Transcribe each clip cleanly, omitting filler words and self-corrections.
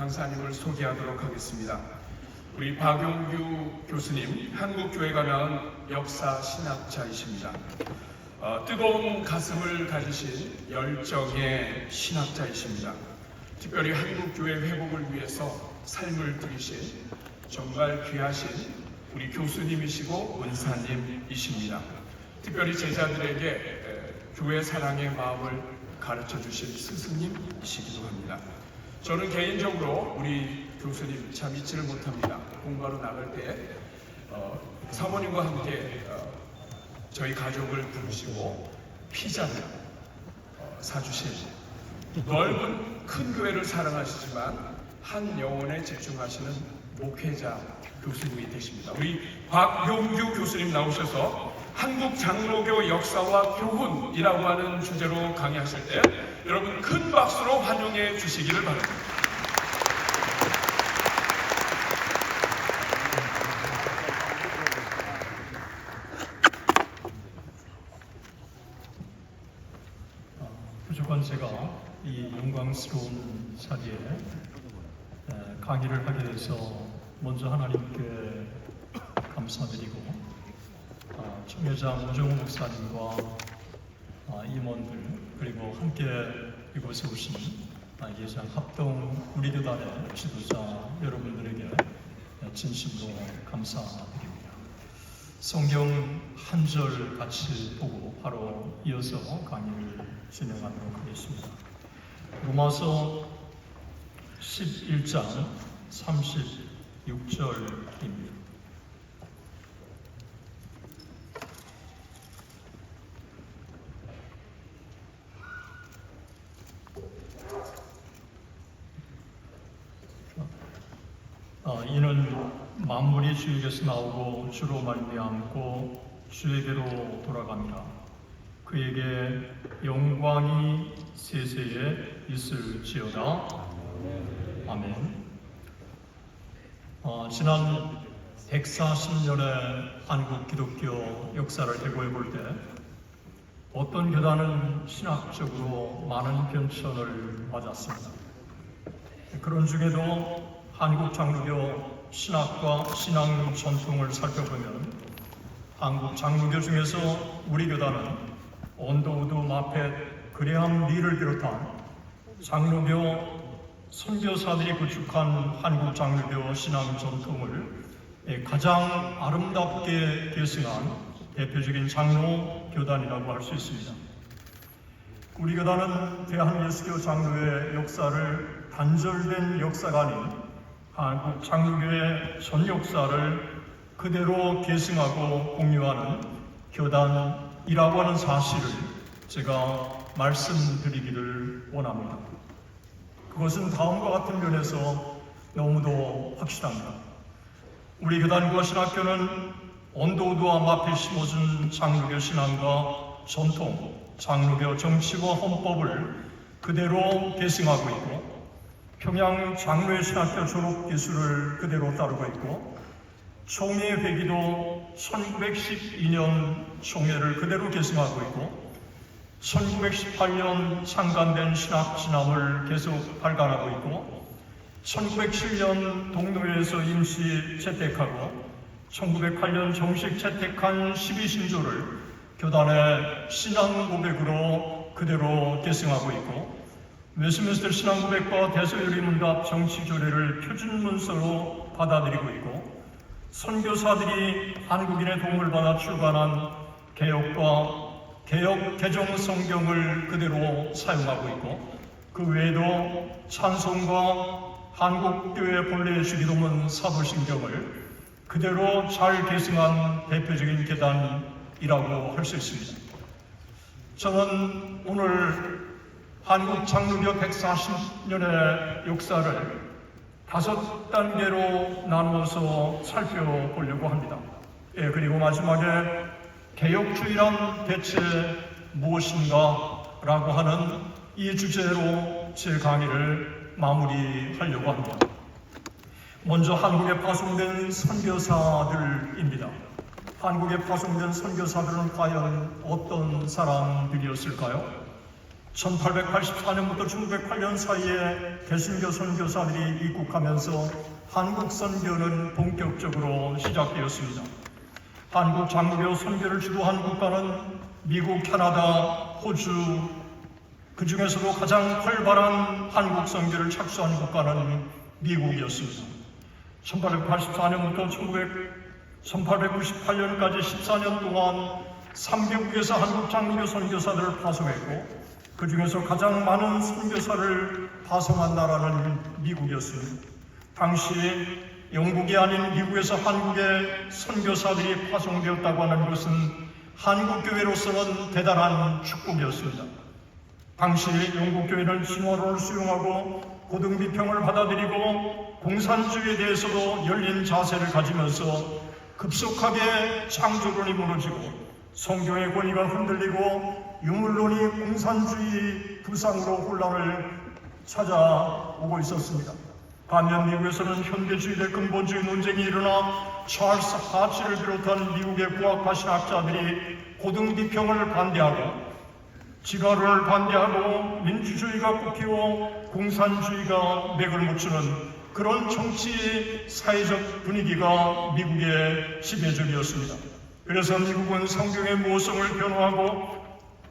강사님을 소개하도록 하겠습니다. 우리 박용규 교수님, 한국교회가 낳은 역사 신학자이십니다. 뜨거운 가슴을 가지신 열정의 신학자이십니다. 특별히 한국교회 회복을 위해서 삶을 들이신 정말 귀하신 우리 교수님이시고 은사님이십니다. 특별히 제자들에게 교회 사랑의 마음을 가르쳐 주신 스승님이시기도 합니다. 저는 개인적으로 우리 교수님 참 잊지를 못합니다. 공부하러 나갈 때 사모님과 함께 저희 가족을 부르시고 피자를 사주신 넓은 큰 교회를 사랑하시지만 한 영혼에 집중하시는 목회자 교수님이 되십니다. 우리 박용규 교수님 나오셔서 한국 장로교 역사와 교훈이라고 하는 주제로 강의하실 때 여러분 큰 박수로 환영해 주시기를 바랍니다. 부족한 제가 이 영광스러운 자리에 강의를 하게 돼서 먼저 하나님께 감사드리고 청여장 오정우 목사님과 임원들 그리고 함께 이곳에 오신 예장 합동 우리교단의 지도자 여러분들에게 진심으로 감사드립니다. 성경 한 절 같이 보고 바로 이어서 강의를 진행하도록 하겠습니다. 로마서 11장 36절입니다. 이는 만물이 주에게서 나오고 주로 말미암고 주에게로 돌아갑니다. 그에게 영광이 세세에 있을지어다. 아멘. 지난 140년의 한국 기독교 역사를 되고해 볼 때 어떤 교단은 신학적으로 많은 변천을 맞았습니다. 그런 중에도 한국 장로교 신학과 신앙 전통을 살펴보면 한국 장로교 중에서 우리 교단은 언더우드 마펫 그레함 리를 비롯한 장로교 선교사들이 구축한 한국 장로교 신앙 전통을 가장 아름답게 계승한 대표적인 장로 교단이라고 할 수 있습니다. 우리 교단은 대한예수교 장로의 역사를 단절된 역사가 아닌 한국 장로교의 전 역사를 그대로 계승하고 공유하는 교단이라고 하는 사실을 제가 말씀드리기를 원합니다. 그것은 다음과 같은 면에서 너무도 확실합니다. 우리 교단과 신학교는 언더우드와 마펫이 심어준 장로교 신앙과 전통, 장로교 정치와 헌법을 그대로 계승하고 있고 평양 장로의 신학교 졸업 기술을 그대로 따르고 있고 총회 회기도 1912년 총회를 그대로 계승하고 있고 1918년 창간된 신학 진학을 계속 발간하고 있고 1907년 동노회에서 임시 채택하고 1908년 정식 채택한 12신조를 교단의 신앙 고백으로 그대로 계승하고 있고 웨스트민스터 신앙 고백과 대소요리문답 정치 조례를 표준 문서로 받아들이고 있고 선교사들이 한국인의 도움을 받아 출간한 개혁과 개혁 개정 성경을 그대로 사용하고 있고 그 외에도 찬송과 한국교회 본래 주기도문 사도신경을 그대로 잘 계승한 대표적인 계단이라고 할 수 있습니다. 저는 오늘 한국 장로교 140년의 역사를 5단계로 나누어서 살펴보려고 합니다. 그리고 마지막에 개혁주의란 대체 무엇인가 라고 하는 이 주제로 제 강의를 마무리하려고 합니다. 먼저 한국에 파송된 선교사들입니다. 한국에 파송된 선교사들은 과연 어떤 사람들이었을까요? 1884년부터 1908년 사이에 개신교 선교사들이 입국하면서 한국 선교는 본격적으로 시작되었습니다. 한국 장로교 선교를 주도한 국가는 미국, 캐나다, 호주, 그 중에서도 가장 활발한 한국 선교를 착수한 국가는 미국이었습니다. 1884년부터 1898년까지 14년 동안 3개국에서 한국 장로교 선교사들을 파송했고 그 중에서 가장 많은 선교사를 파송한 나라는 미국이었습니다. 당시 영국이 아닌 미국에서 한국에 선교사들이 파송되었다고 하는 것은 한국교회로서는 대단한 축복이었습니다. 당시 영국교회는 진화론을 수용하고 고등비평을 받아들이고 공산주의에 대해서도 열린 자세를 가지면서 급속하게 창조론이 무너지고 성경의 권위가 흔들리고 유물론이 공산주의 부상으로 혼란을 찾아오고 있었습니다. 반면 미국에서는 현대주의의 근본주의 논쟁이 일어나 찰스 하치를 비롯한 미국의 부학파 신학자들이 고등비평을 반대하고 진화론을 반대하고 민주주의가 꼽히고 공산주의가 맥을 묻히는 그런 정치 사회적 분위기가 미국의 지배적이었습니다. 그래서 미국은 성경의 모성을 변호하고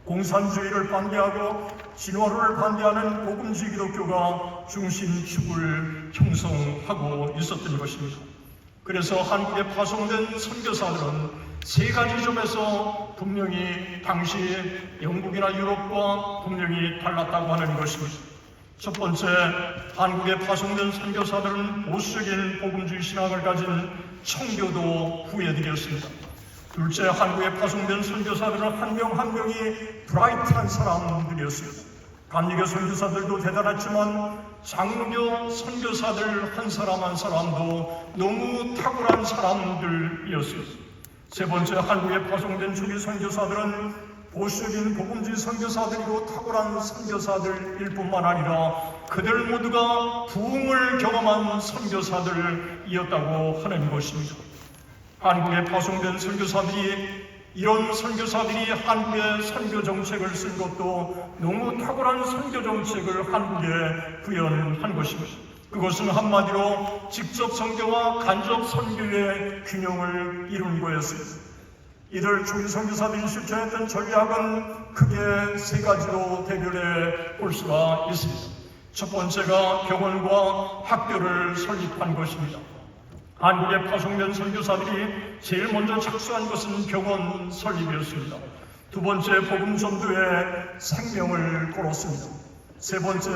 공산주의를 반대하고 진화론을 반대하는 복음주의 기독교가 중심축을 형성하고 있었던 것입니다. 그래서 한국에 파송된 선교사들은 세 가지 점에서 분명히 당시 영국이나 유럽과 분명히 달랐다고 하는 것입니다. 첫 번째, 한국에 파송된 선교사들은 보수적인 복음주의 신앙을 가진 청교도 후예들이었습니다. 둘째, 한국에 파송된 선교사들은 한 명 한 명이 브라이트한 사람들이었습니다. 감리교 선교사들도 대단했지만 장로교 선교사들 한 사람 한 사람도 너무 탁월한 사람들이었습니다. 세 번째, 한국에 파송된 초기 선교사들은 보수적인 복음주의 선교사들이고 탁월한 선교사들일 뿐만 아니라 그들 모두가 부흥을 경험한 선교사들이었다고 하는 것입니다. 한국에 파송된 선교사들이 이런 선교사들이 한국의 선교 정책을 쓴 것도 너무 탁월한 선교 정책을 한국에 구현한 것입니다. 그것은 한마디로 직접 선교와 간접 선교의 균형을 이룬 거였습니다. 이들 초기 선교사들이 실천했던 전략은 크게 세 가지로 대별해 볼 수가 있습니다. 첫 번째가 병원과 학교를 설립한 것입니다. 한국에 파송된 선교사들이 제일 먼저 착수한 것은 병원 설립이었습니다. 두 번째, 복음 전도에 생명을 걸었습니다. 세 번째,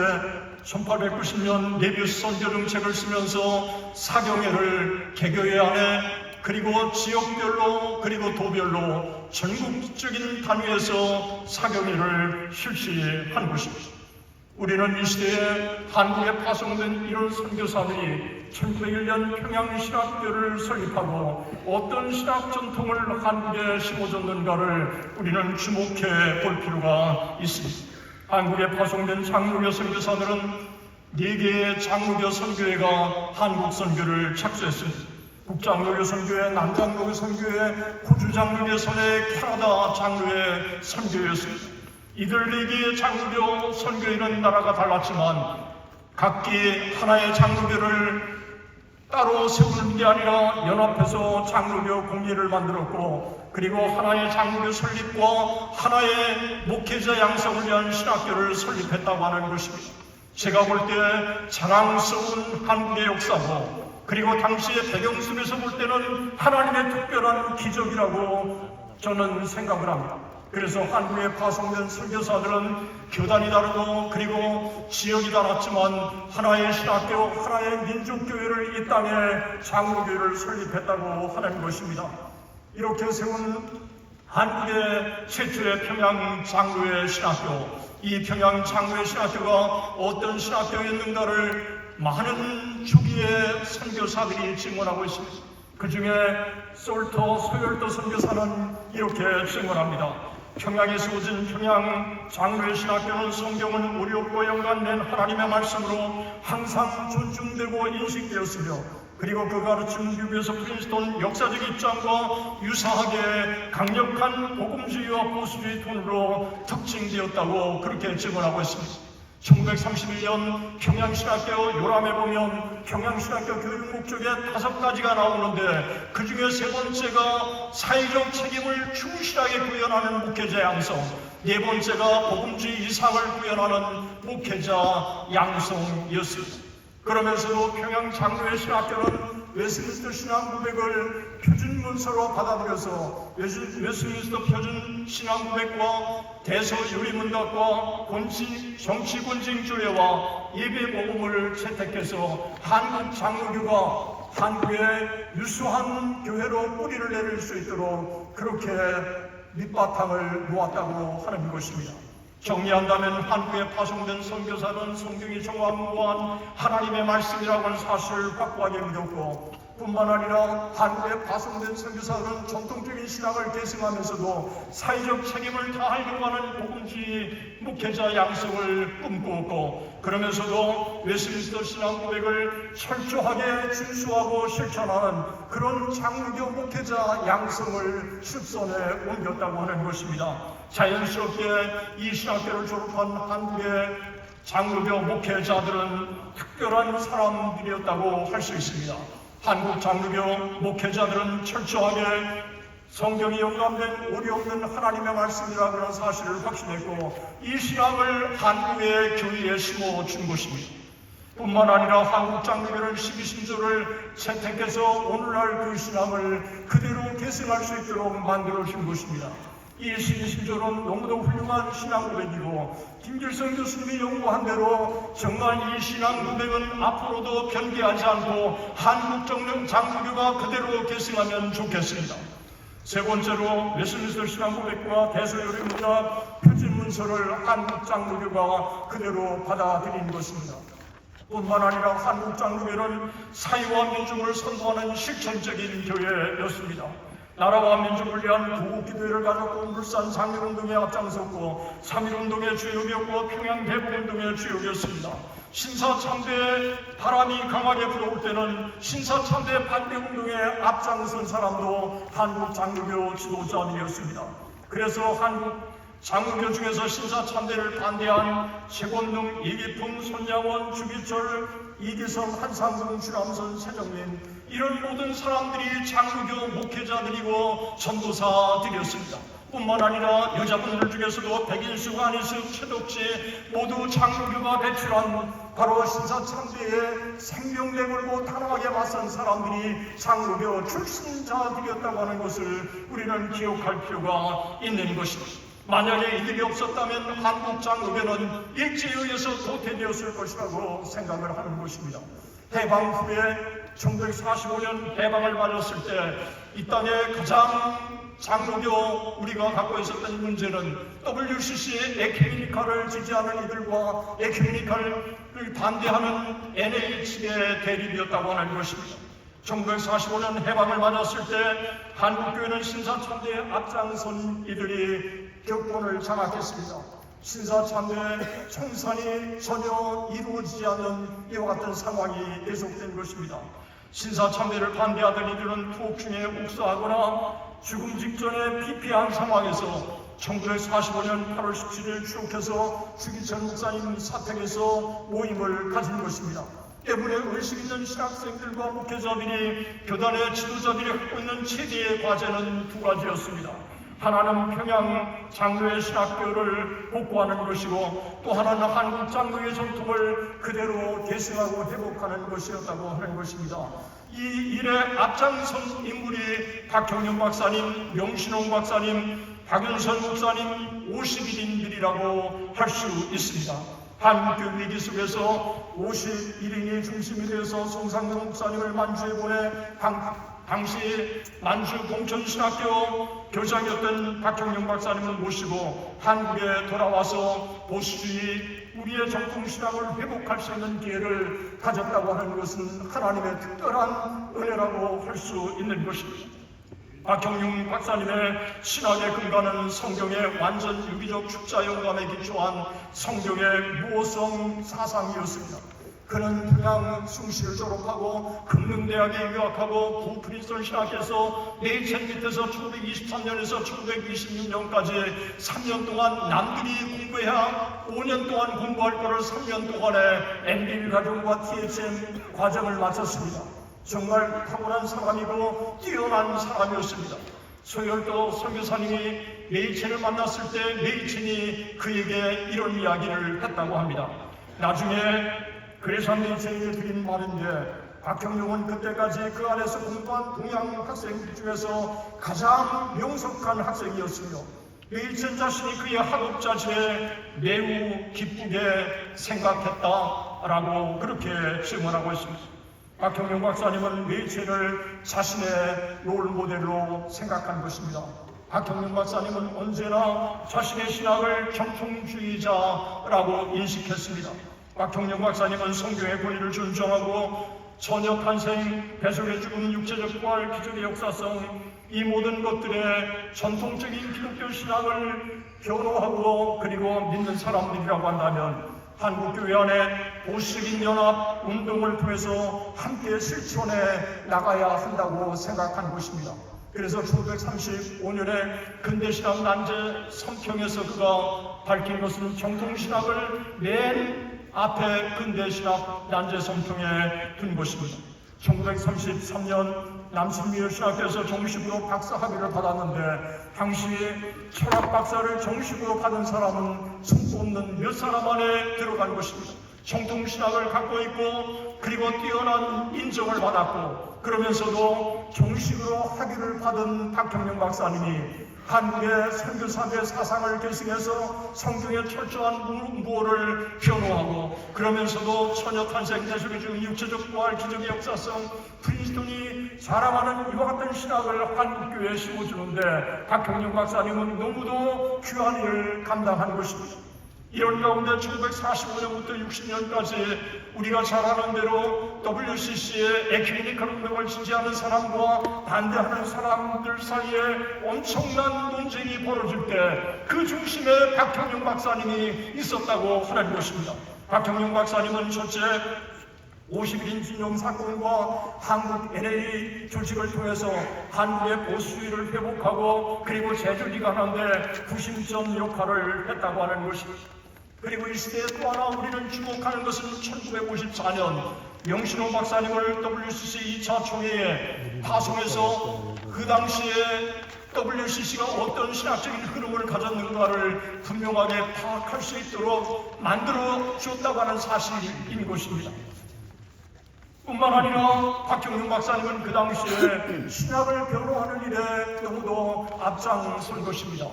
1890년 네비우스 선교 정책을 쓰면서 사경회를 개교회 안에 그리고 지역별로 그리고 도별로 전국적인 단위에서 사경회를 실시한 것입니다. 우리는 이 시대에 한국에 파송된 이런 선교사들이 1901년 평양신학교를 설립하고 어떤 신학 전통을 한국에 심어줬는가를 우리는 주목해 볼 필요가 있습니다. 한국에 파송된 장로교 선교사들은 4개의 장로교 선교회가 한국 선교를 착수했습니다. 북장로교 선교회, 남장로교 선교회, 호주 장로교 선회, 캐나다 장로회 선교회였습니다. 이들 4개의 장로교 선교회는 나라가 달랐지만 각기 하나의 장로교를 따로 세우는 게 아니라 연합해서 장로교 공예를 만들었고 그리고 하나의 장로교 설립과 하나의 목회자 양성을 위한 신학교를 설립했다고 하는 것입니다. 제가 볼 때 자랑스러운 한국의 역사고 그리고 당시의 배경 속에서 볼 때는 하나님의 특별한 기적이라고 저는 생각을 합니다. 그래서 한국에 파송된 선교사들은 교단이 다르고 그리고 지역이 달랐지만 하나의 신학교, 하나의 민족교회를 이 땅에 장로교회를 설립했다고 하는 것입니다. 이렇게 세운 한국의 최초의 평양 장로회 신학교, 이 평양 장로회 신학교가 어떤 신학교였는가를 많은 초기의 선교사들이 증언하고 있습니다. 그 중에 솔터 소열도 선교사는 이렇게 증언합니다. 평양에 세워진 평양 장로회 신학교는 성경은 우리 없고 연관된 하나님의 말씀으로 항상 존중되고 인식되었으며 그리고 그 가르침은 미국에서 프린스턴 역사적 입장과 유사하게 강력한 복음주의와 보수주의 톤으로 특징되었다고 그렇게 증언하고 있습니다. 1931년 평양신학교 요람에 보면 평양신학교 교육 목적에 5가지가 나오는데 그 중에 3번째가 사회적 책임을 충실하게 구현하는 목회자 양성, 4번째가 복음주의 이상을 구현하는 목회자 양성이었습니다. 그러면서도 평양 장로회 신학교는 웨스민스터 신앙 고백을 표준 문서로 받아들여서 웨스민스터 표준 신앙 고백과 대서 유리문답과 정치 권징조례와 예배 복음을 채택해서 한국 장로교가 한국의 유수한 교회로 뿌리를 내릴 수 있도록 그렇게 밑바탕을 놓았다고 하는 것입니다. 정리한다면 한국에 파송된 선교사는 성경이 정확무한 하나님의 말씀이라고 하는 사실을 확고하게 믿었고 뿐만 아니라 한국에 파송된 선교사들은 전통적인 신앙을 계승하면서도 사회적 책임을 다하려고 하는 복음주의 목회자 양성을 꿈꾸었고 그러면서도 웨스민스터 신앙 고백을 철저하게 준수하고 실천하는 그런 장로교 목회자 양성을 실선에 옮겼다고 하는 것입니다. 자연스럽게 이 신학교를 졸업한 한국의 장로교 목회자들은 특별한 사람들이었다고 할 수 있습니다. 한국 장로교 목회자들은 철저하게 성경이 영감된 오리 없는 하나님의 말씀이라고 하는 사실을 확신했고 이 신앙을 한국의 교회에 심어준 것입니다. 뿐만 아니라 한국 장로교는 12신조를 채택해서 오늘날 그 신앙을 그대로 계승할 수 있도록 만들어준 것입니다. 이 12신조는 너무도 훌륭한 신앙 고백이고 김길성 교수님이 연구한 대로 정말 이 신앙 고백은 앞으로도 변개하지 않고 한국 장로교가 그대로 계승하면 좋겠습니다. 세 번째로 웨스민스터 신앙 고백과 대소요리문답 표준 문서를 한국 장로교가 그대로 받아들인 것입니다. 뿐만 아니라 한국 장로교는 사회와 민중을 선도하는 실천적인 교회였습니다. 나라와 민족을 위한 구국기도회를 가졌고 물산 3.1운동에 앞장섰고 3.1운동의 주역이었고 평양 대북운동의 주역이었습니다. 신사참배의 바람이 강하게 불어올 때는 신사참배 반대운동에 앞장선 사람도 한국 장로교 지도자들이었습니다. 그래서 한국 장로교 중에서 신사참배를 반대한 최권동, 이기풍, 손양원, 주기철, 이기성, 한상동, 주람선, 세정민 이런 모든 사람들이 장로교 목회자들이고 전도사들이었습니다. 뿐만 아니라 여자분들 중에서도 백인숙, 안희숙, 최덕지 모두 장로교가 배출한 바로 신사참배에 생명 내걸고 단호하게 맞선 사람들이 장로교 출신자들이었다고 하는 것을 우리는 기억할 필요가 있는 것입니다. 만약에 이들이 없었다면 한국 장로교는 일제에 의해서 도태되었을 것이라고 생각을 하는 것입니다. 해방 후에 1945년 해방을 맞았을 때 이 땅에 가장 장로교 우리가 갖고 있었던 문제는 WCC의 에큐메니칼을 지지하는 이들과 에큐메니칼을 반대하는 NH의 대립이었다고 하는 것입니다. 1945년 해방을 맞았을 때 한국교회는 신사참배에 앞장선 이들이 격본을 장악했습니다. 신사참배 청산이 전혀 이루어지지 않는 이와 같은 상황이 계속된 것입니다. 신사참배를 반대하던 이들은 투옥 중에 옥사하거나 죽음 직전에 피폐한 상황에서 1945년 8월 17일 추록해서 주기철 목사님 사택에서 모임을 가진 것입니다. 때문에 의식 있는 신학생들과 목회자들이 교단의 지도자들이 하고 있는 최대의 과제는 2가지였습니다. 하나는 평양 장로회 신학교를 복구하는 것이고 또 하나는 한국 장로회 전통을 그대로 계승하고 회복하는 것이었다고 하는 것입니다. 이 일에 앞장선 인물이 박형영 박사님, 명신홍 박사님, 박윤선 목사님 51인들이라고 할 수 있습니다. 한국교 위기 속에서 51인이 중심이 되어서 송상동 목사님을 만주에 보내 당시 만주 공천신학교 교장이었던 박형영 박사님을 모시고 한국에 돌아와서 보수주의 우리의 정통신학을 회복할 수 있는 기회를 가졌다고 하는 것은 하나님의 특별한 은혜라고 할 수 있는 것입니다. 박형용 박사님의 신학의 근간은 성경의 완전 유기적 축자 영감에 기초한 성경의 무호성 사상이었습니다. 그는 평양 숭시를 졸업하고 금능대학에 유학하고 구프린스턴 신학에서 네이첼 밑에서 1923년에서 1926년까지 3년 동안 남들이 공부해야 5년 동안 공부할 거를 3년 동안에 MBA 과정과 THM 과정을 마쳤습니다. 정말 탁월한 사람이고 뛰어난 사람이었습니다. 소열도 선교사님이 네이첼을 만났을 때 네이첼이 그에게 이런 이야기를 했다고 합니다. 나중에 그래서 네이첼에게 드린 말인데, 박형룡은 그때까지 그 안에서 공부한 동양 학생 중에서 가장 명석한 학생이었으며 네이첼 자신이 그의 학업자질에 매우 기쁘게 생각했다라고 그렇게 증언하고 있습니다. 박형룡 박사님은 네이첼을 자신의 롤모델로 생각한 것입니다. 박형룡 박사님은 언제나 자신의 신학을 정통주의자라고 인식했습니다. 박형룡 박사님은 성경의 권위를 존중하고 처녀 탄생, 배속의 죽음, 육체적 부활, 기적의 역사성, 이 모든 것들의 전통적인 기독교 신학을 변호하고 그리고 믿는 사람들이라고 한다면 한국교회 안에 보수적인 연합 운동을 통해서 함께 실천해 나가야 한다고 생각한 것입니다. 그래서 1935년에 근대신학 난제 성평에서 그가 밝힌 것은 정통신학을 맨 앞에 근대신학 난제 성평에 둔 것입니다. 1933년 남신미여 신학교에서 정식으로 박사 학위를 받았는데 당시 철학 박사를 정식으로 받은 사람은 손도 없는 몇 사람 안에 들어간 것입니다. 정통신학을 갖고 있고 그리고 뛰어난 인정을 받았고 그러면서도 정식으로 학위를 받은 박형룡 박사님이 한국의 선교사들의 사상을 계승해서 성경의 철저한 문구를 변호하고 그러면서도 처녀 탄생, 대속의 죽음, 육체적 부활, 기적의 역사성, 프린스턴이 자랑하는 이와 같은 신학을 한국교회에 심어주는데 박형룡 박사님은 너무도 귀한 일을 감당한 것입니다. 이런 가운데 1945년부터 60년까지 우리가 잘 아는 대로 WCC의 에큐메니컬 운동을 지지하는 사람과 반대하는 사람들 사이에 엄청난 논쟁이 벌어질 때 그 중심에 박형룡 박사님이 있었다고 하는 것입니다. 박형룡 박사님은 첫째 51인 진영 사건과 한국 NA 조직을 통해서 한국의 보수주의를 회복하고 그리고 재조직하는데 구심점 역할을 했다고 하는 것입니다. 그리고 이 시대에 또 하나 우리는 주목하는 것은 1954년 명신호 박사님을 WCC 2차 총회에 파송해서 그 당시에 WCC가 어떤 신학적인 흐름을 가졌는가를 분명하게 파악할 수 있도록 만들어 주었다고 하는 사실인 것입니다. 뿐만 아니라 박형룡 박사님은 그 당시에 신학을 변호하는 일에 너무도 앞장선 것입니다.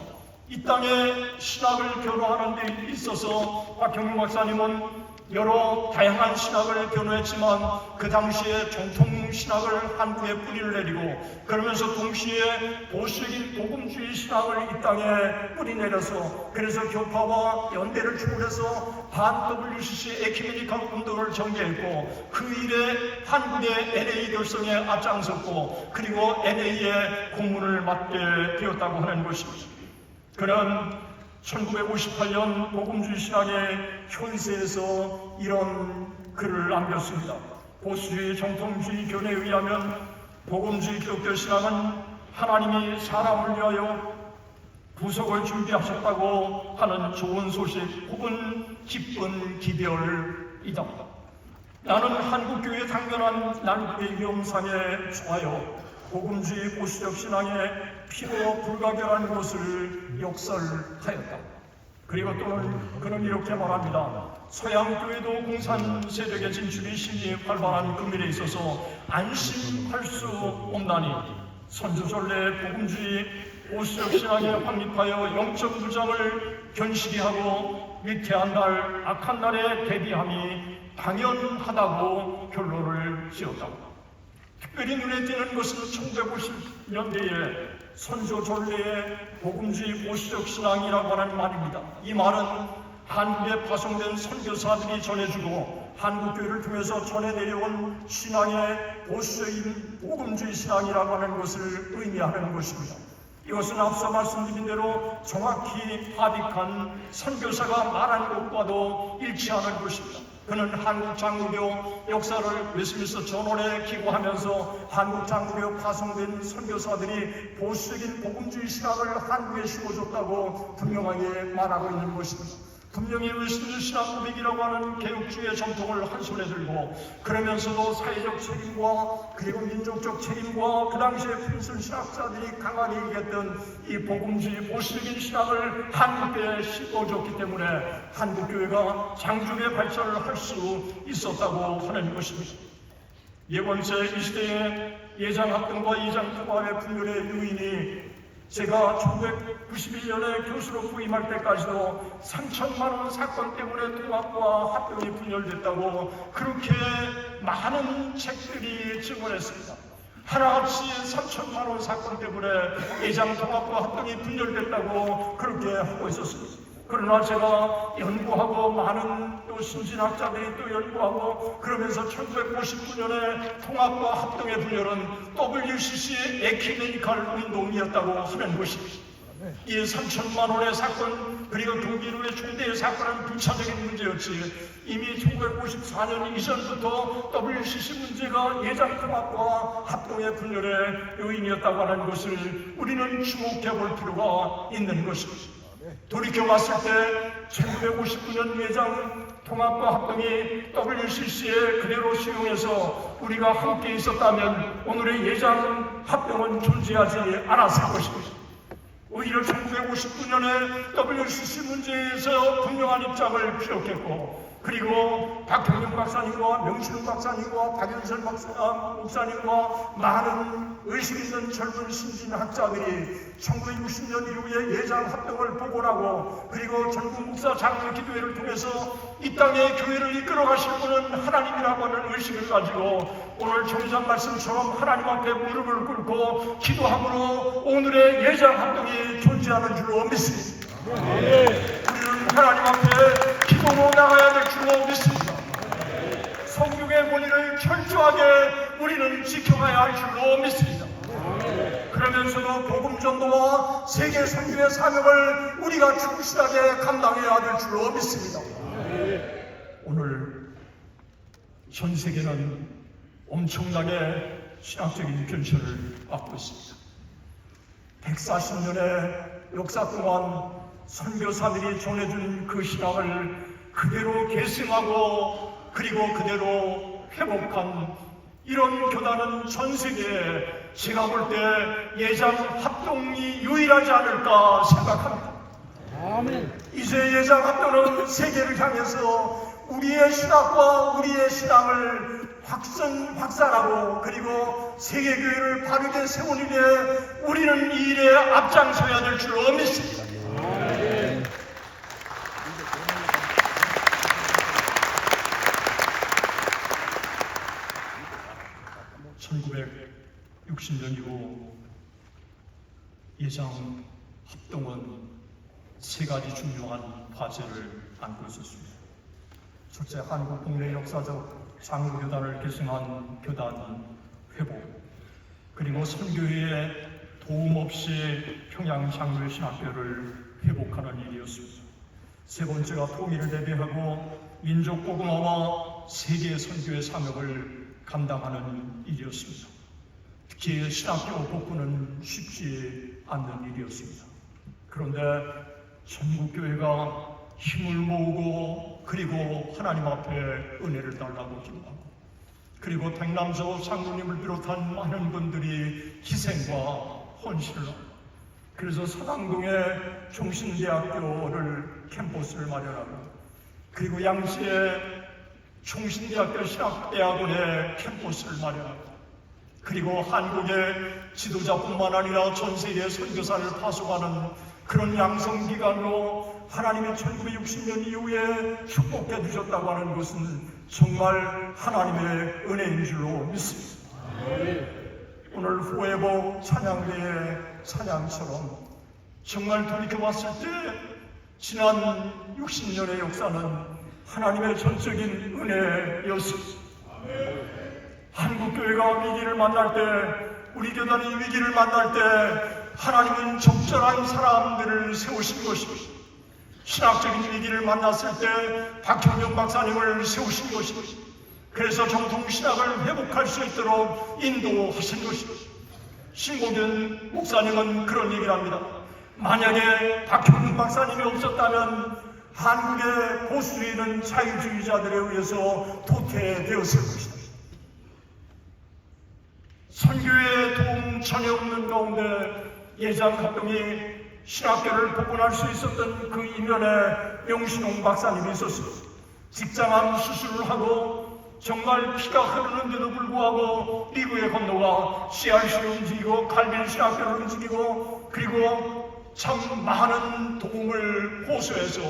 이 땅에 신학을 변호하는 데 있어서 박형룡 박사님은 여러 다양한 신학을 변호했지만 그 당시에 정통 신학을 한국에 뿌리를 내리고 그러면서 동시에 보수적인 복음주의 신학을 이 땅에 뿌리 내려서 그래서 교파와 연대를 추구해서 반 WCC 에큐메니컬 운동을 전개했고 그 일에 한국의 NA 결성에 앞장섰고 그리고 NA의 공문을 맡게 되었다고 하는 것입니다. 그는 1958년 복음주의 신학의 현세에서 이런 글을 남겼습니다. 보수주의 정통주의 견해에 의하면 복음주의 기독교 신학은 하나님이 사람을 위하여 구속을 준비하셨다고 하는 좋은 소식 혹은 기쁜 기별이다. 나는 한국교회의 당연한 난국의 위험상에 좋아요. 복음주의 보수적 신앙에 피로 불가결한 것을 역설하였다. 그리고 또 그는 이렇게 말합니다. 서양교회도 공산 세력의 진출이 심히 활발한 금일에 있어서 안심할 수 없나니 선조전례 복음주의 보수적 신앙에 확립하여 영적 무장을 견실히 하고 위태한 날 악한 날에 대비함이 당연하다고 결론을 지었다. 특별히 눈에 띄는 것은 1950년대에 선조전례의 복음주의 보수적 신앙이라고 하는 말입니다. 이 말은 한국에 파송된 선교사들이 전해주고 한국교회를 통해서 전해 내려온 신앙의 보수적인 복음주의 신앙이라고 하는 것을 의미하는 것입니다. 이것은 앞서 말씀드린 대로 정확히 파악한 선교사가 말한 것과도 일치하는 것입니다. 그는 한국 장로교 역사를 웨스트민스터 전원에 기고하면서 한국 장로교 파송된 선교사들이 보수적인 복음주의 신학을 한국에 심어줬다고 분명하게 말하고 있는 것입니다. 분명히 웨스트민스터 신학 고백이라고 하는 개혁주의의 전통을 한 손에 들고 그러면서도 사회적 책임과 그리고 민족적 책임과 그 당시에 프린스턴 신학자들이 강하게 얘기했던 이 복음주의 보수적인 신학을 한국에 심어줬기 때문에 한국교회가 장족의 발전을 할 수 있었다고 하는 것입니다. 예 번째, 이 시대에 예장합동과 예장통합의 분열의 요인이 제가 1991년에 교수로 부임할 때까지도 3천만 원 사건 때문에 통합과 합동이 분열됐다고 그렇게 많은 책들이 증언했습니다. 하나같이 3천만 원 사건 때문에 예장통합과 합동이 분열됐다고 그렇게 하고 있었습니다. 그러나 제가 연구하고 많은 또 신진학자들이 또 연구하고 그러면서 1959년에 통합과 합동의 분열은 WCC의 에큐메니컬 운동이었다고 하는 것입니다. 이 3천만 원의 사건 그리고 동기로의 총대의 사건은 부차적인 문제였지 이미 1954년 이전부터 WCC 문제가 예장통합과 합동의 분열의 요인이었다고 하는 것을 우리는 주목해 볼 필요가 있는 것입니다. 돌이켜 봤을 때 1959년 예장 통합과 합동이 WCC에 그대로 수용해서 우리가 함께 있었다면 오늘의 예장 합동은 존재하지 않았을 것입니다. 오히려 1959년에 WCC 문제에서 분명한 입장을 피력했고 그리고 박형룡 박사님과 명신웅 박사님과 박연설 목사님과 많은 의식 있는 젊은 신진학자들이 1960년 이후에 예장합동을 복원하고 그리고 전국 목사 장로 기도회를 통해서 이 땅의 교회를 이끌어 가실 분은 하나님이라고 하는 의식을 가지고 오늘 정의장 말씀처럼 하나님 앞에 무릎을 꿇고 기도함으로 오늘의 예장합동이 존재하는 줄로 믿습니다. 우리는 하나님 앞에 기도로 나가야 될 줄로 믿습니다. 성경의 권위를 철저하게 우리는 지켜가야 할 줄로 믿습니다. 그러면서도 복음 전도와 세계 선교의 사명을 우리가 충실하게 감당해야 될 줄로 믿습니다. 오늘 전 세계는 엄청나게 신학적인 변천을 받고 있습니다. 140년의 역사 동안 선교사들이 전해준 그 신앙을 그대로 계승하고 그리고 그대로 회복한 이런 교단은 전 세계에 제가 볼 때 예장 합동이 유일하지 않을까 생각합니다. 아멘. 이제 예장 합동은 세계를 향해서 우리의 신학과 우리의 신앙을 확산하고 그리고 세계교회를 바르게 세우는 일에 우리는 이 일에 앞장서야 될 줄로 믿습니다. 1960년 이후 예장 합동은 세 가지 중요한 과제를 안고 있었습니다. 첫째, 한국 국내 역사적 장로교단을 계승한 교단 회복, 그리고 선교회의 도움 없이 평양 장로의 신학교를 회복하는 일이었습니다. 세 번째가 통일을 대비하고 민족 복음화와 세계 선교의 사명을 감당하는 일이었습니다. 특히 신학교 복구는 쉽지 않는 일이었습니다. 그런데 전국교회가 힘을 모으고 그리고 하나님 앞에 은혜를 달라고 기도하고 그리고 백남조 장로님을 비롯한 많은 분들이 희생과 헌신을 하고 그래서 서당동에 종신대학교를 캠퍼스를 마련하고 그리고 양지에 종신대학교 신학대학원의 캠퍼스를 마련하고 그리고 한국의 지도자뿐만 아니라 전 세계 선교사를 파송하는 그런 양성기관으로 하나님이 1960년 이후에 축복해 주셨다고 하는 것은 정말 하나님의 은혜인 줄로 믿습니다. 오늘 후회복 찬양대의 찬양처럼 정말 돌이켜봤을 때 지난 60년의 역사는 하나님의 전적인 은혜였습니다. 한국교회가 위기를 만날 때 우리 교단이 위기를 만날 때 하나님은 적절한 사람들을 세우신 것입니다. 신학적인 위기를 만났을 때 박형준 박사님을 세우신 것입니다. 그래서 정통 신학을 회복할 수 있도록 인도하신 것입니다. 신봉균 목사님은 그런 얘기를 합니다. 만약에 박형준 박사님이 없었다면 한국의 보수주의는 자유주의자들에 의해서 도태되었을 것이다. 선교에 도움 전혀 없는 가운데 예장 활동이 신학교를 복원할 수 있었던 그 이면에 명신홍 박사님이 있었습니다. 직장암 수술을 하고 정말 피가 흐르는데도 불구하고 미국에 건너가 CRC를 움직이고 칼빈 신학교를 움직이고 그리고 참 많은 도움을 호소해서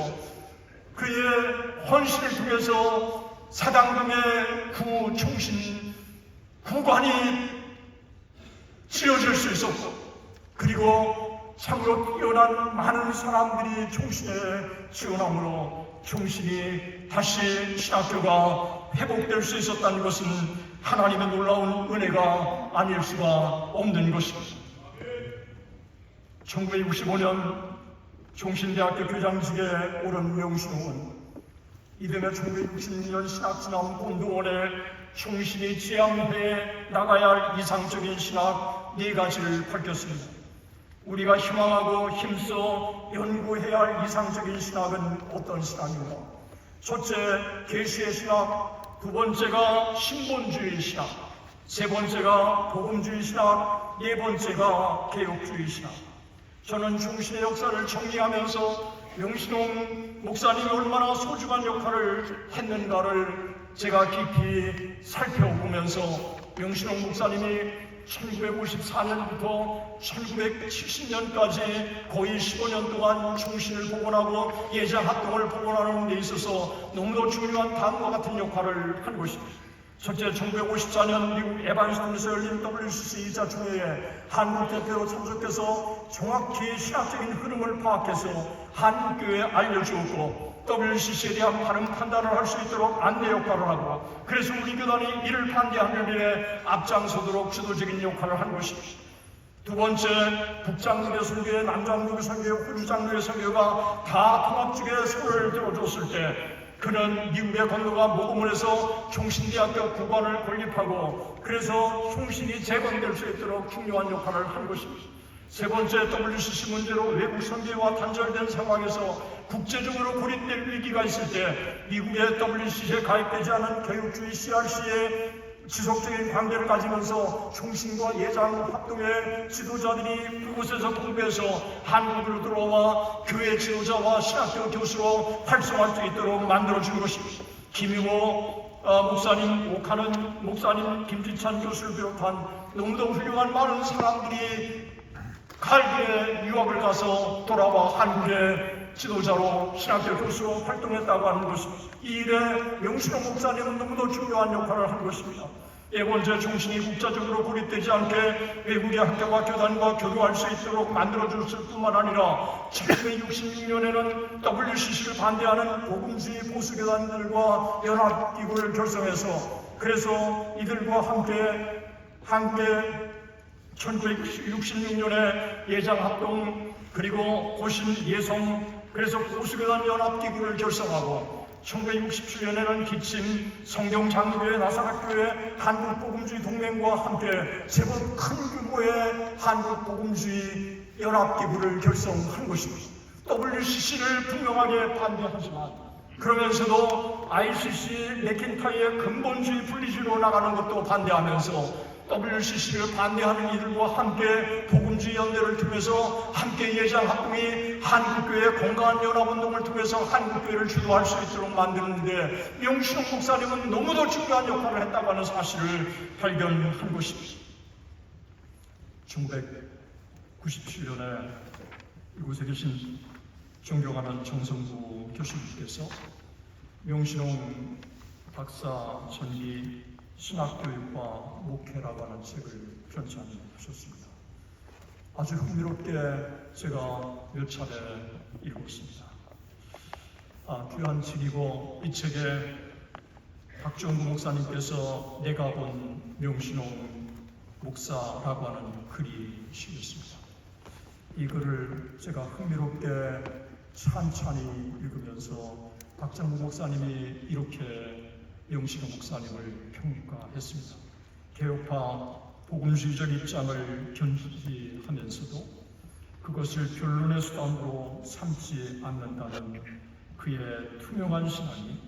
그의 헌신을 통해서 사당동의 구 총신 구관이 지어질 수 있었고 그리고 참으로 뛰어난 많은 사람들이 총신에 지원함으로 총신이 다시 신학교가 회복될 수 있었다는 것은 하나님의 놀라운 은혜가 아닐 수가 없는 것입니다. 1965년 총신대학교 교장직에 오른 명신홍은 이듬해 1966년 신학진암 본도원에 총신이 지향해 나가야 할 이상적인 신학 4가지를 밝혔습니다. 우리가 희망하고 힘써 연구해야 할 이상적인 신학은 어떤 신학인가? 첫째, 계시의 신학, 두 번째가 신본주의 신학, 세 번째가 복음주의 신학, 네 번째가 개혁주의 신학. 저는 총신의 역사를 정리하면서 명신홍 목사님이 얼마나 소중한 역할을 했는가를 제가 깊이 살펴보면서 명신홍 목사님이 1954년부터 1970년까지 거의 15년 동안 총신을 복원하고 예장 활동을 복원하는 데 있어서 너무도 중요한 다음과 같은 역할을 한 것입니다. 첫째, 1954년 미국 에반스턴에서 열린 WCC 2차 총회에 한국 대표로 참석해서 정확히 신학적인 흐름을 파악해서 한국교회에 알려주었고 WCC에 대한 바른 판단을 할 수 있도록 안내 역할을 하고 그래서 우리 교단이 이를 반대하는 일에 앞장서도록 주도적인 역할을 한 것입니다. 두 번째, 북장로의 선교회, 남장로의 선교회, 호주장로의 선교가 다 통합적의 손을 들어줬을 때 그는 미국에 건너가 모금을 해서 총신대학교 구관을 건립하고 그래서 총신이 재건될 수 있도록 중요한 역할을 한 것입니다. 세 번째, WCC 문제로 외국 선교와 단절된 상황에서 국제적으로 고립될 위기가 있을 때 미국의 WCC에 가입되지 않은 개혁주의 CRC에 지속적인 관계를 가지면서 총신과 예장 합동의 지도자들이 그곳에서 공부해서 한국으로 들어와 교회 지도자와 신학교 교수로 활성화할 수 있도록 만들어준 것입니다. 김유호 목사님, 오카는 목사님, 김지찬 교수를 비롯한 너무도 훌륭한 많은 사람들이 칼빈에 유학을 가서 돌아와 한국의 지도자로 신학교 교수로 활동했다고 하는 것입니다. 이 일에 명신홍 목사님은 너무도 중요한 역할을 한 것입니다. 네 번째, 총신이 국자적으로 고립되지 않게 외국의 학교와 교단과 교류할 수 있도록 만들어줬을 뿐만 아니라 1966년에는 WCC를 반대하는 복음주의 보수교단들과 연합기구를 결성해서 그래서 이들과 함께 한국의 1966년에 예장합동 그리고 고신 예성 그래서 보수교단 연합기구를 결성하고 1967년에는 기침 성경장로교회 나사렛교회 한국복음주의 동맹과 함께 제법 큰 규모의 한국복음주의 연합기구를 결성한 것입니다. WCC를 분명하게 반대하지만 그러면서도 ICC 맥킨타이의 근본주의 분리주의로 나가는 것도 반대하면서 WCC를 반대하는 이들과 함께 복음주의 연대를 통해서 함께 예장합동이 한국교회 건강한 연합운동을 통해서 한국교회를 주도할 수 있도록 만드는데 명신홍 목사님은 너무도 중요한 역할을 했다고 하는 사실을 발견한 것입니다. 1997년에 이곳에 계신 존경하는 정성구 교수님께서 명신홍 박사 전기 신학교육과 목회라고 하는 책을 편찬하셨습니다. 아주 흥미롭게 제가 몇 차례 읽었습니다. 귀한 책이고 이 책에 박정구 목사님께서 내가 본 명신홍 목사라고 하는 글이 실렸습니다. 이 글을 제가 흥미롭게 찬찬히 읽으면서 박정무 목사님이 이렇게 명식호 목사님을 평가했습니다. 개혁파 복음주의적 입장을 견지하면서도 그것을 변론의 수단으로 삼지 않는다는 그의 투명한 신앙이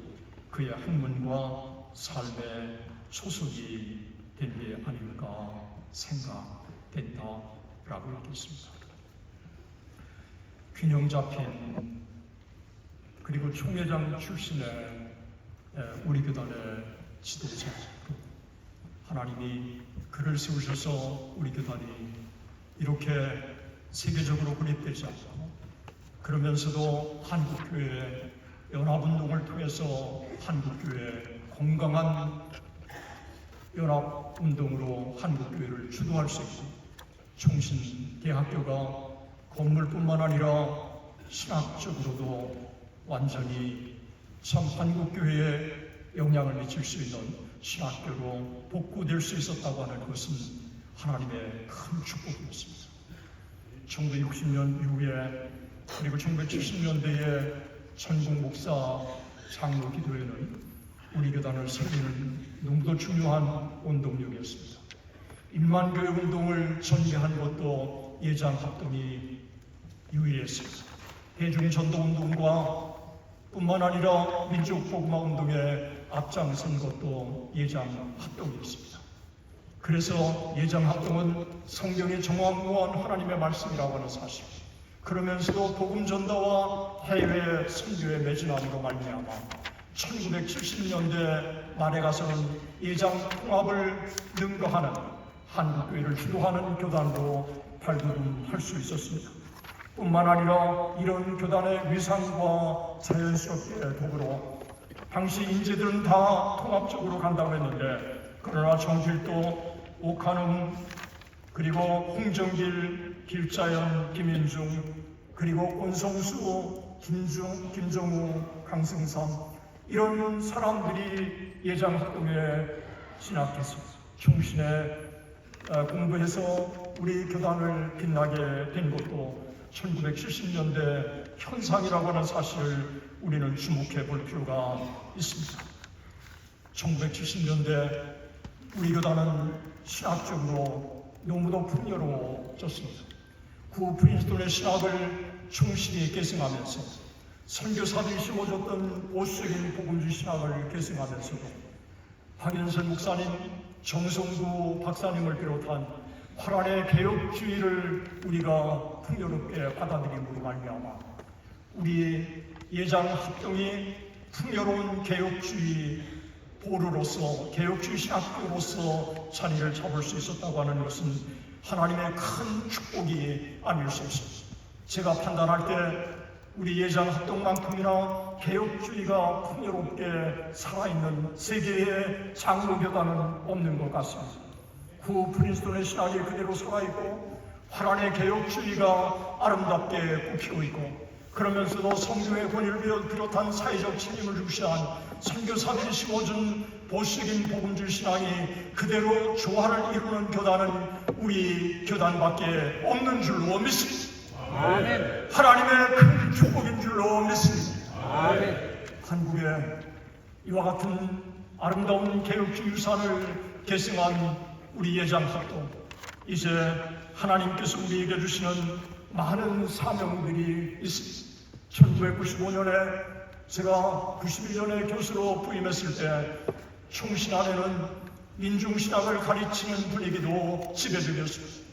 그의 학문과 삶의 초석이 된 게 아닐까 생각된다라고 읽겠습니다. 균형 잡힌 그리고 총회장 출신의 우리 교단의 지도자, 하나님이 그를 세우셔서 우리 교단이 이렇게 세계적으로 고립되지 않고 그러면서도 한국교회 연합운동을 통해서 한국교회 건강한 연합운동으로 한국교회를 주도할 수 있고 총신대학교가 건물뿐만 아니라 신학적으로도 완전히 참 한국교회에 영향을 미칠 수 있는 신학교로 복구될 수 있었다고 하는 것은 하나님의 큰 축복이었습니다. 1960년 이후에 그리고 1970년대에 전국 목사 장로 기도회는 우리 교단을 살리는 너무도 중요한 운동력이었습니다. 1만 교회 운동을 전개한 것도 예장합동이 유일했습니다. 대중전도운동과 뿐만 아니라 민족복음화 운동에 앞장선 것도 예장합동이었습니다. 그래서 예장합동은 성경의 정확무한 하나님의 말씀이라고 하는 사실, 그러면서도 복음 전도와 해외 선교에 매진함으로 말미암아 1970년대 말에 가서는 예장 통합을 능가하는 한국교회를 주도하는 교단으로 발돋움할 수 있었습니다. 뿐만 아니라 이런 교단의 위상과 자연스럽게 더불어 당시 인재들은 다 통합적으로 간다고 했는데, 그러나 정필도, 오카눔, 그리고 홍정길, 길자연, 김인중, 그리고 권성수, 김정우, 강승삼, 이런 사람들이 예장합동에 진학했습니다. 총신에 공부해서 우리 교단을 빛나게 된 것도 1970년대 현상이라고 하는 사실을 우리는 주목해 볼 필요가 있습니다. 1970년대 우리 교단은 신학적으로 너무도 풍요로워졌습니다. 구 프린스턴의 신학을 충실히 계승하면서 선교사들이 심어줬던 오수적인 복음주의 신학을 계승하면서도 박연선 목사님, 정성구 박사님을 비롯한 화란의 개혁주의를 우리가 풍요롭게 받아들임으로 말미암아 우리 예장합동이 풍요로운 개혁주의 보루로서, 개혁주의 신학교로서 자리를 잡을 수 있었다고 하는 것은 하나님의 큰 축복이 아닐 수 없습니다. 제가 판단할 때 우리 예장합동만큼이나 개혁주의가 풍요롭게 살아있는 세계의 장로교단은 없는 것 같습니다. 구 프린스턴의 신학이 그대로 살아있고 화란의 개혁주의가 아름답게 굽히고 있고, 그러면서도 성경의 권위를 비롯한 사회적 책임을 중시한 선교사들이 심어준 보수적인 복음주의 신앙이 그대로 조화를 이루는 교단은 우리 교단밖에 없는 줄로 믿습니다. 아멘. 하나님의 큰 축복인 줄로 믿습니다. 아멘. 한국에 이와 같은 아름다운 개혁주의 유산을 계승한 우리 예장합동, 이제 하나님께서 우리에게 주시는 많은 사명들이 있습니다. 1995년에 제가 91년에 교수로 부임했을 때 총신 안에는 민중신학을 가르치는 분위기도 지배적이었습니다.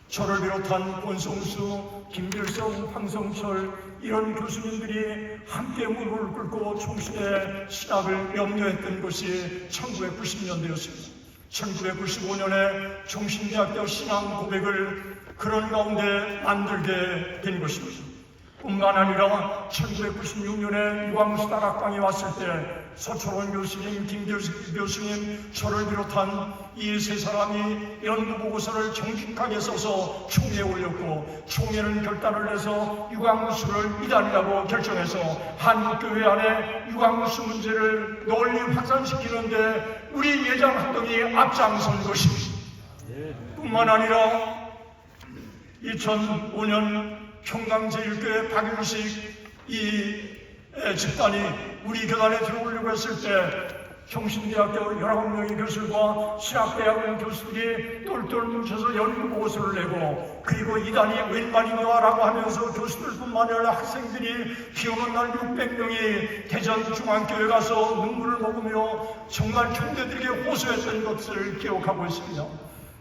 저를 비롯한 권성수, 김길성, 황성철 이런 교수님들이 함께 무릎을 꿇고 총신의 신학을 염려했던 것이 1990년대였습니다. 1995년에 총신대학교 신앙 고백을 그런 가운데 만들게 된 것입니다. 뿐만 아니라 1996년에 유광수 다락방에 왔을 때 서철원 교수님, 김길식 교수님, 저를 비롯한 이 세 사람이 연구보고서를 정직하게 써서 총회에 올렸고, 총회는 결단을 해서 유광수를 이단이라고 결정해서 한국교회 안에 유광수 문제를 널리 확산시키는데 우리 예장합동이 앞장선 것입니다. 뿐만 아니라 2005년 평강제일교회 박윤식 집단이 우리 교단에 들어오려고 했을 때 총신대학교 19명의 교수들과 신학대학 교수들이 똘똘 뭉쳐서 연구보고서를 내고, 그리고 이단이 웬말이냐라고 하면서 교수들뿐만 아니라 학생들이 비 오는 날 600명이 대전중앙교회 가서 눈물을 먹으며 정말 형제들에게 호소했던 것을 기억하고 있습니다.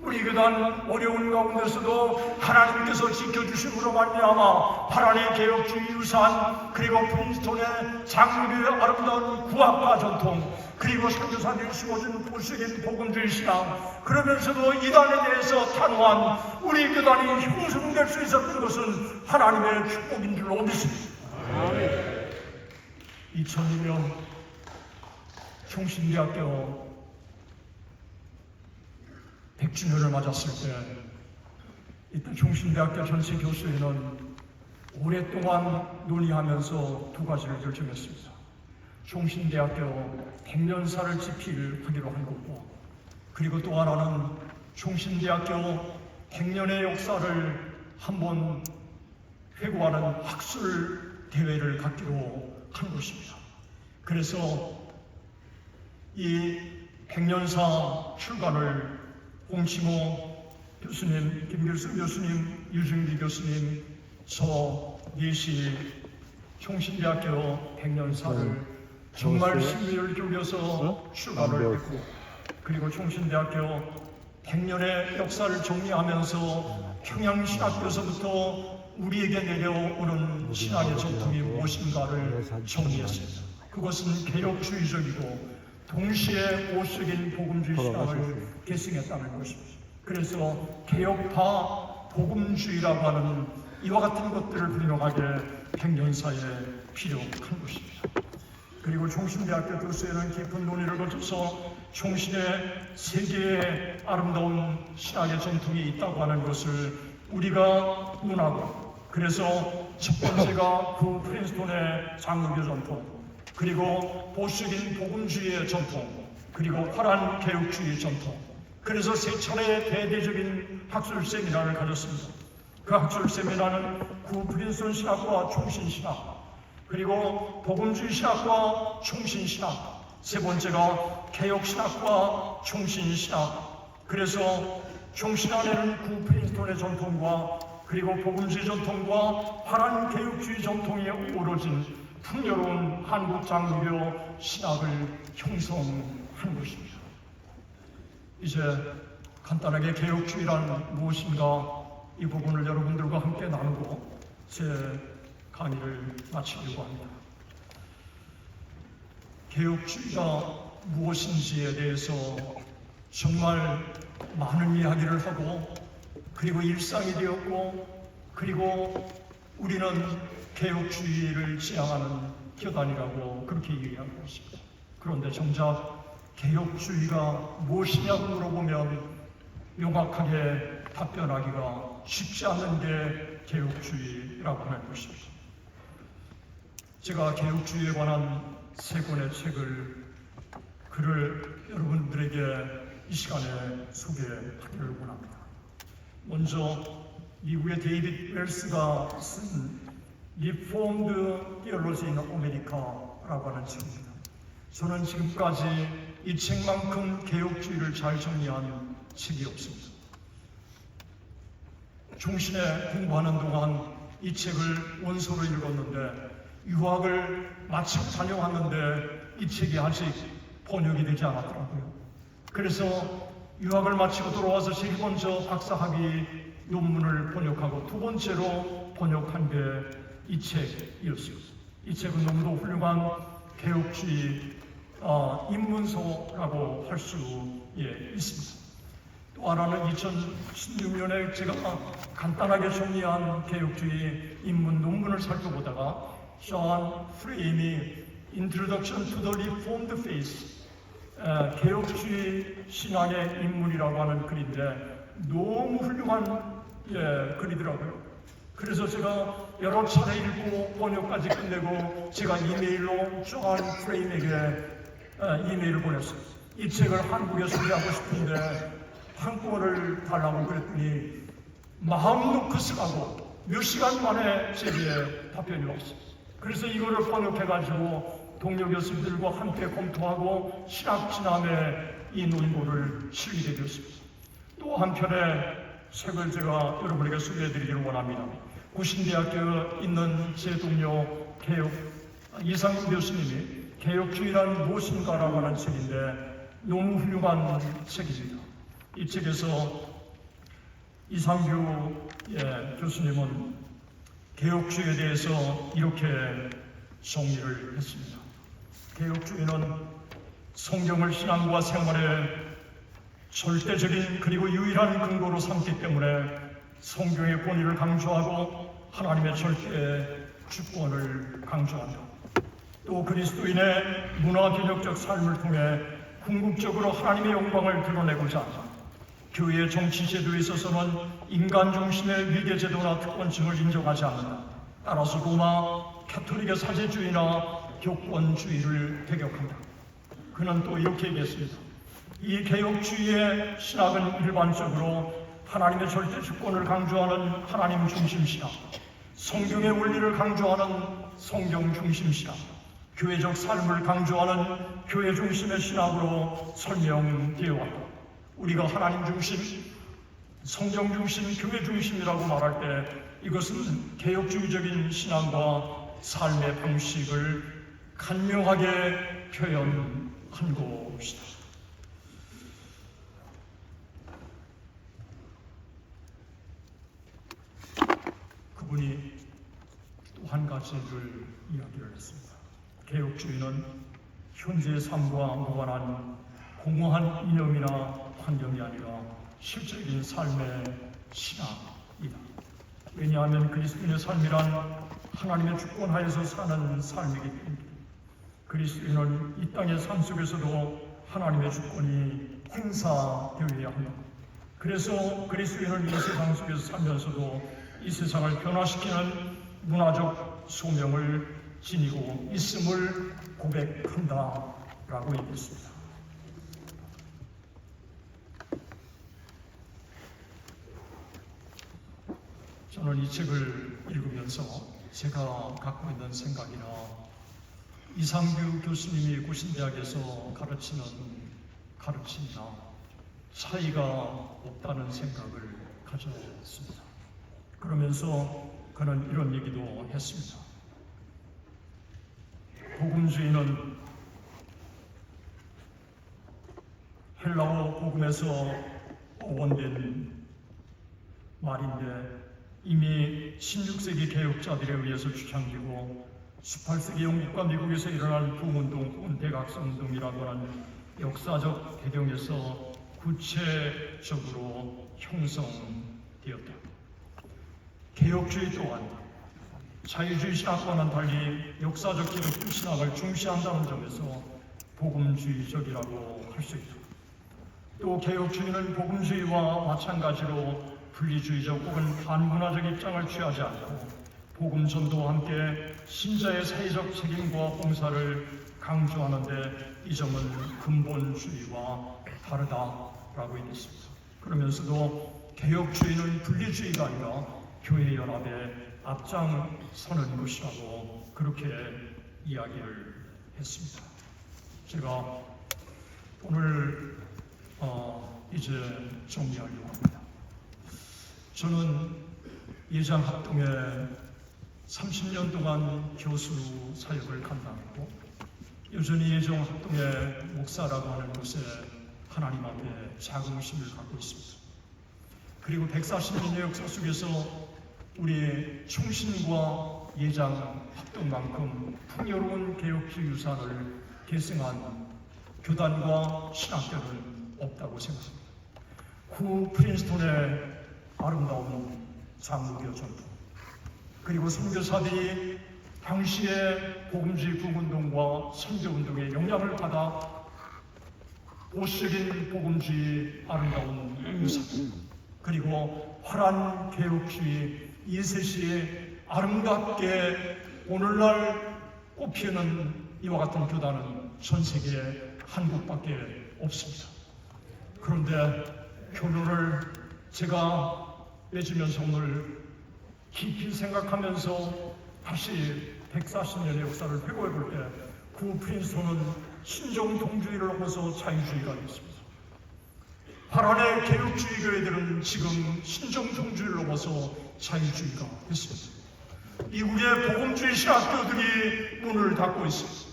우리 교단 어려운 가운데서도 하나님께서 지켜주심으로 말미암아 파란의 개혁주의 유산, 그리고 프린스톤의 장로교의 아름다운 구학과 전통, 그리고 선교사들이 심어준 보수적인 복음주의 신앙, 그러면서도 이단에 대해서 탄호한 우리 교단이 형성될 수 있었던 것은 하나님의 축복인 줄 믿습니다. 2002년 총신대학교 100주년을 맞았을 때, 이때 총신대학교 전체 교수회는 오랫동안 논의하면서 두 가지를 결정했습니다. 총신대학교 100년사를 집필하기로 한 것과, 그리고 또 하나는 총신대학교 100년의 역사를 한번 회고하는 학술 대회를 갖기로 한 것입니다. 그래서 이 100년사 출간을 홍치모 교수님, 김길수 교수님, 유승기 교수님, 저 넷이 총신대학교 100년사를 정말 심의를 기울여서 출간을 했고, 그리고 총신대학교 100년의 역사를 정리하면서 평양신학교에서부터 우리에게 내려오는 신학의 전통이 무엇인가를 정리했습니다. 그것은 개혁주의적이고 동시에 보수적인 복음주의 신학을 계승했다는 것입니다. 그래서 개혁파 복음주의라고 하는 이와 같은 것들을 분명하게 100년사에 필요한 것입니다. 그리고 총신대학교 교수회는 깊은 논의를 거쳐서 총신의 세계의 아름다운 신학의 전통이 있다고 하는 것을 우리가 논하고, 그래서 첫 번째가 그 프린스톤의 장로교 전통, 그리고 보수적인 복음주의의 전통, 그리고 화란 개혁주의 전통, 그래서 세 차례의 대대적인 학술 세미나를 가졌습니다. 그 학술 세미나는 구 프린스톤 신학과 총신 신학, 그리고 복음주의 신학과 총신 신학, 세 번째가 개혁 신학과 총신 신학. 그래서 총신 안에는 구 프린스톤의 전통과 그리고 복음주의 전통과 화란 개혁주의 전통이 어우러진 풍요로운 한국 장로교 신학을 형성한 것입니다. 이제 간단하게 개혁주의란 무엇인가 이 부분을 여러분들과 함께 나누고 제 강의를 마치려고 합니다. 개혁주의가 무엇인지에 대해서 정말 많은 이야기를 하고, 그리고 일상이 되었고, 그리고 우리는 개혁주의를 지향하는 교단이라고 그렇게 얘기하고 있습니다. 그런데 정작 개혁주의가 무엇이냐고 물어보면 명확하게 답변하기가 쉽지 않는 게 개혁주의라고 하는 것입니다. 제가 개혁주의에 관한 세 권의 글을 여러분들에게 이 시간에 소개하기를 원합니다. 먼저 미국의 데이빗 웰스가 쓴 Reformed Theology in America라고 하는 책입니다. 저는 지금까지 이 책만큼 개혁주의를 잘 정리한 책이 없습니다. 총신에 공부하는 동안 이 책을 원서로 읽었는데, 유학을 마치고 다녀왔는데 이 책이 아직 번역이 되지 않았더라고요. 그래서 유학을 마치고 돌아와서 제일 먼저 박사학위 논문을 번역하고 두 번째로 번역한 게 이 책이었어요. 이 책은 너무도 훌륭한 개혁주의 입문서라고 할 수 있습니다. 또 하나는 2016년에 제가 간단하게 정리한 개혁주의 입문 논문을 살펴보다가 존 프레임이 Introduction to the Reformed Faith, 개혁주의 신앙의 입문이라고 하는 글인데 너무 훌륭한 글이더라고요. 그래서 제가 여러 차례 읽고 번역까지 끝내고 제가 이메일로 존 프레임에게 이메일을 보냈어요. 이 책을 한국에 소개하고 싶은데 한국어를 달라고 그랬더니 마음 놓고 쓰라고 몇 시간 만에 제게 답변이 왔어요. 그래서 이거를 번역해가지고 동료 교수들과 함께 검토하고 신학진함의 이 논고를 실리게 되었습니다. 또 한편에 책을 제가 여러분에게 소개해드리기를 원합니다. 구신대학교에 있는 제 동료 이상규 교수님이 개혁주의란 무엇인가라고 하는 책인데 너무 훌륭한 책입니다. 이 책에서 이상규 교수님은 개혁주의에 대해서 이렇게 정리를 했습니다. 개혁주의는 성경을 신앙과 생활의 절대적인 그리고 유일한 근거로 삼기 때문에 성경의 권위를 강조하고 하나님의 절대 주권을 강조한다. 또 그리스도인의 문화개혁적 삶을 통해 궁극적으로 하나님의 영광을 드러내고자 한다. 교회의 정치 제도에 있어서는 인간 중심의 위계 제도나 특권층을 인정하지 않는다. 따라서 로마 캐톨릭의 사제주의나 교권주의를 배격한다. 그는 또 이렇게 얘기했습니다. 이 개혁주의의 신학은 일반적으로 하나님의 절대 주권을 강조하는 하나님 중심 신학, 성경의 원리를 강조하는 성경 중심 신학, 교회적 삶을 강조하는 교회 중심의 신학으로 설명되어 왔다. 우리가 하나님 중심, 성경 중심, 교회 중심이라고 말할 때 이것은 개혁주의적인 신앙과 삶의 방식을 간명하게 표현한 것이다. 그분이 또 한 가지를 이야기를 했습니다. 개혁주의는 현재의 삶과 무관한 공허한 이념이나 환경이 아니라 실질적인 삶의 신앙이다. 왜냐하면 그리스도인의 삶이란 하나님의 주권 하에서 사는 삶이기 때문입니다. 그리스도인은 이 땅의 삶 속에서도 하나님의 주권이 행사되어야 한다. 그래서 그리스도인은 이 세상 속에서 살면서도 이 세상을 변화시키는 문화적 소명을 지니고 있음을 고백한다라고 얘기했습니다. 저는 이 책을 읽으면서 제가 갖고 있는 생각이나 이상규 교수님이 구신대학에서 가르치는 가르침이나 차이가 없다는 생각을 가졌습니다. 그러면서 그는 이런 얘기도 했습니다. 복음주의는 헬라어 복음에서 어원된 말인데 이미 16세기 개혁자들에 의해서 주창되고 18세기 영국과 미국에서 일어난 부운동 혹은 대각성운동이라고 하는 역사적 배경에서 구체적으로 형성되었다. 개혁주의 또한 자유주의 신학과는 달리 역사적 기독교 신학을 중시한다는 점에서 복음주의적이라고 할 수 있다. 또 개혁주의는 복음주의와 마찬가지로 분리주의적 혹은 반문화적 입장을 취하지 않고 복음 전도와 함께 신자의 사회적 책임과 봉사를 강조하는데 이 점은 근본주의와 다르다라고 얘기했습니다. 그러면서도 개혁주의는 분리주의가 아니라 교회 연합에 앞장서는 것이라고 그렇게 이야기를 했습니다. 제가 오늘 이제 정리하려고 합니다. 저는 예장합동에 30년 동안 교수 사역을 감당했고 여전히 예정합동의 목사라고 하는 곳에 하나님 앞에 자긍심을 갖고 있습니다. 그리고 140년의 역사 속에서 우리의 충신과 예장합동만큼 풍요로운 개혁주의 유산을 계승한 교단과 신학교는 없다고 생각합니다. 구 프린스톤의 아름다운 장로교 전통 그리고 선교사들이 당시의 복음주의 부운동과 선교운동에 영향을 받아 보수적인 복음주의 아름다운 유산 그리고 화려한 개혁주의 이셋이 아름답게 오늘날 꽃피우는 이와 같은 교단은 전 세계에 한국밖에 없습니다. 그런데 결론을 제가 맺으면서 오늘 깊이 생각하면서 다시 140년의 역사를 회고해 볼 때 구 프린스턴은 신종 동주의를 넘어서 자유주의가 됐습니다. 파란의 개혁주의 교회들은 지금 신종 동주의를 넘어서 자유주의가 됐습니다. 미국의 복음주의 신학교들이 문을 닫고 있습니다.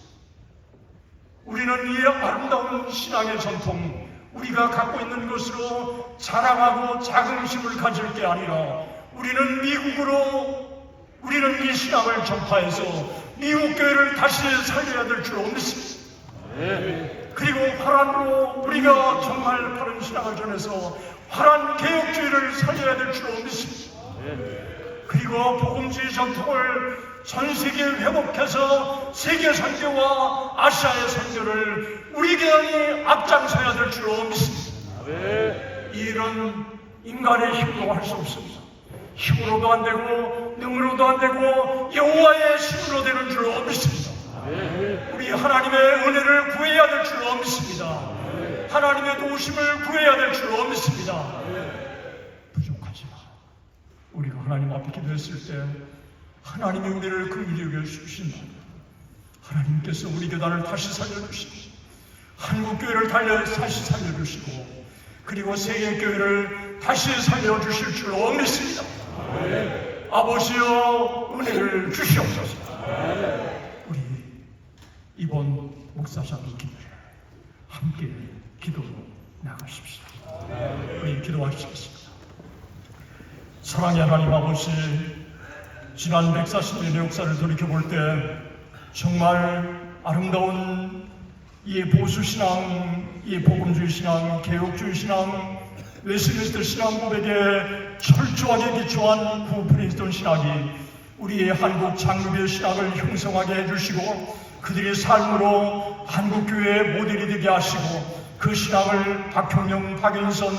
우리는 이 아름다운 신앙의 전통, 우리가 갖고 있는 것으로 자랑하고 자긍심을 가질 게 아니라 우리는 이 신앙을 전파해서 미국 교회를 다시 살려야 될 줄 믿습니다. 그리고 파란으로 우리가 정말 바른 신앙을 전해서 파란 개혁주의를 살려야 될 줄 믿습니다. 그리고 복음주의 전통을 전 세계에 회복해서 세계 선교와 아시아의 선교를 우리 교회이 앞장서야 될 줄 믿습니다. 이런 인간의 힘으로 할 수 없습니다. 힘으로도 안 되고 능으로도 안 되고 여호와의 힘으로 되는 줄 믿습니다. 우리 하나님의 은혜를 구해야 될 줄 믿습니다. 하나님의 도우심을 구해야 될 줄 믿습니다. 부족하지만 우리가 하나님 앞에 기도했을 때 하나님의 은혜를 긍휼히 여겨 주신다. 하나님께서 우리 교단을 다시 살려주시고 한국교회를 다시 살려주시고 그리고 세계교회를 다시 살려주실 줄 믿습니다. 아버지여 은혜를 주시옵소서. 우리 이번 목사자기 기도를 함께 기도로 나가십시오. 우리 기도하시겠습니다. 사랑의 하나님 아버지, 지난 140년의 역사를 돌이켜볼 때 정말 아름다운 이 보수신앙, 이 복음주의 신앙, 개혁주의 신앙, 웨스트민스터 신앙 고백에 철저하게 기초한 구 프린스턴 신학이 우리의 한국 장로교의 신학을 형성하게 해주시고 그들의 삶으로 한국교회의 모델이 되게 하시고 그 신학을 박형영, 박윤선,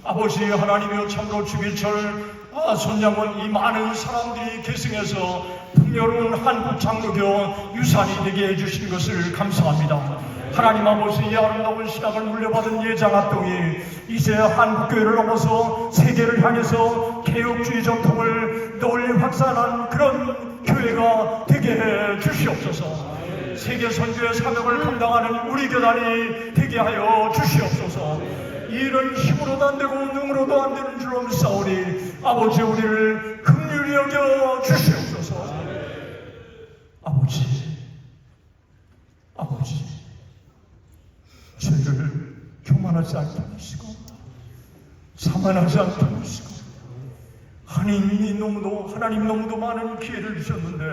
아버지 하나님이여 참으로 주기철, 손양원 이 많은 사람들이 계승해서 풍요로운 한국 장로교 유산이 되게 해주신 것을 감사합니다. 하나님 아버지 이 아름다운 신학을 물려받은 예장합동이 이제 한국교회를 넘어서 세계를 향해서 개혁주의 전통을 널리 확산한 그런 교회가 되게 해 주시옵소서. 세계 선교의 사명을 감당하는 우리 교단이 되게 하여 주시옵소서. 이런 힘으로도 안 되고 능으로도 안 되는 줄 믿사오니 아버지 우리를 긍휼히 여겨 주시옵소서. 아버지 저희를 교만하지 않게 하시고 자만하지 않게 하시고 하나님 너무도 많은 기회를 주셨는데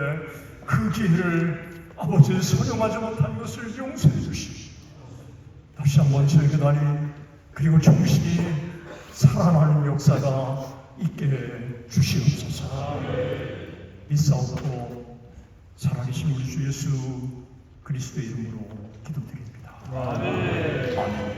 그 기회를 아버지 선용하지 못한 것을 용서해 주시옵소서. 다시 한번 저희 교단이 그리고 정신이 살아나는 역사가 있게 해 주시옵소서. 믿사옵고 살아계신 우리 주 예수 그리스도의 이름으로 기도드립니다. 아멘.